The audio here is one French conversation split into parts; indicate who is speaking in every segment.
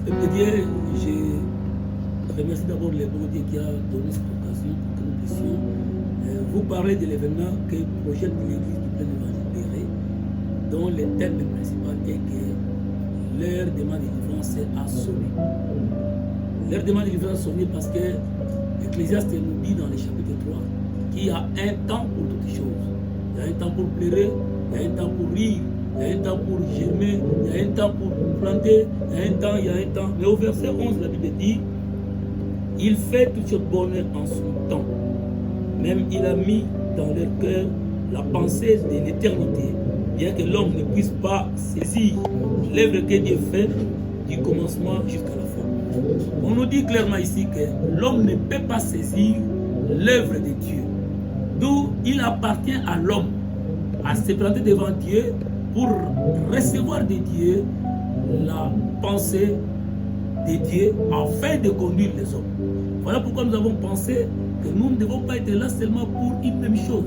Speaker 1: Peuple de Dieu, je remercie d'abord le bon Dieu qui a donné cette occasion pour que nous puissions vous parler de l'événement que projette l'Église du plein évangile, dont le thème principal est que l'heure de ma délivrance a sonné. L'heure de ma délivrance a sonné parce que l'Ecclésiaste nous dit dans le chapitre 3 qu'il y a un temps pour toutes choses. Il y a un temps pour pleurer, il y a un temps pour rire, il y a un temps pour germer, il y a un temps pour planter, il y a un temps. Mais au verset 11, la Bible dit, il fait toute chose bonne en son temps. Même il a mis dans leur cœur la pensée de l'éternité, bien que l'homme ne puisse pas saisir l'œuvre que Dieu fait du commencement jusqu'à la fin. On nous dit clairement ici que l'homme ne peut pas saisir l'œuvre de Dieu. D'où il appartient à l'homme à se présenter devant Dieu pour recevoir de Dieu la pensée de Dieu afin de conduire les hommes. Voilà pourquoi nous avons pensé que nous ne devons pas être là seulement pour une même chose.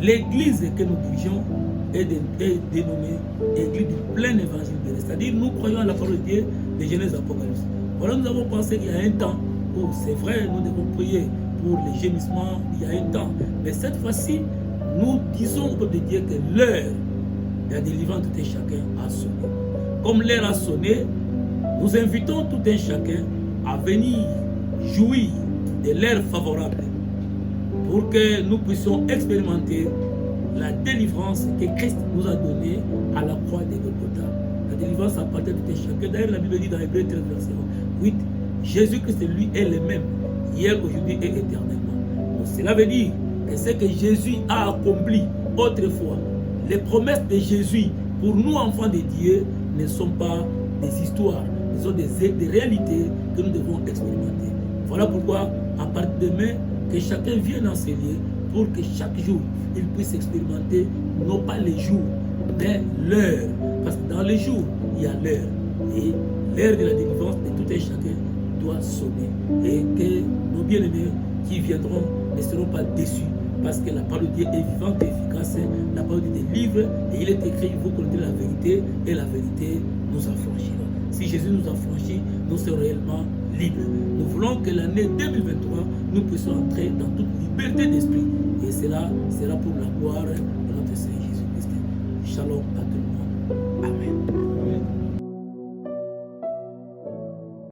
Speaker 1: L'église que nous dirigeons est dénommée Église du plein évangile, c'est-à-dire nous croyons à la parole de Dieu de Genèse Apocalypse. Voilà, nous avons pensé qu'il y a un temps où c'est vrai, nous devons prier pour les gémissements, il y a un temps. Mais cette fois-ci, nous disons au peuple de Dieu que l'heure de la délivrance de tout un chacun a sonné. Comme l'heure a sonné, nous invitons tout un chacun à venir jouir de l'heure favorable pour que nous puissions expérimenter la délivrance que Christ nous a donnée à la croix de Golgotha. La délivrance appartient à tout un chacun. D'ailleurs, la Bible dit dans Hébreux 13, verset 8, Jésus-Christ, lui, est le même, hier, aujourd'hui et éternellement. Donc, cela veut dire que ce que Jésus a accompli autrefois, les promesses de Jésus pour nous, enfants de Dieu, ne sont pas des histoires, ce sont des réalités que nous devons expérimenter. Voilà pourquoi, à partir de demain, que chacun vienne dans ces lieux pour que chaque jour, il puisse expérimenter non pas les jours, mais l'heure. Parce que dans les jours, il y a l'heure. Et l'heure de la délivrance de tout un chacun doit sonner. Et que nos bien-aimés qui viendront ne seront pas déçus. Parce que la parole de Dieu est vivante et efficace. La parole de Dieu est libre. Et il est écrit, vous connaissez la vérité. Et la vérité nous affranchira. Si Jésus nous affranchit, nous serons réellement libres. Nous voulons que l'année 2023, nous puissions entrer dans toute liberté d'esprit. Et cela sera pour la gloire de notre Seigneur Jésus-Christ. Shalom à tout le monde. Amen.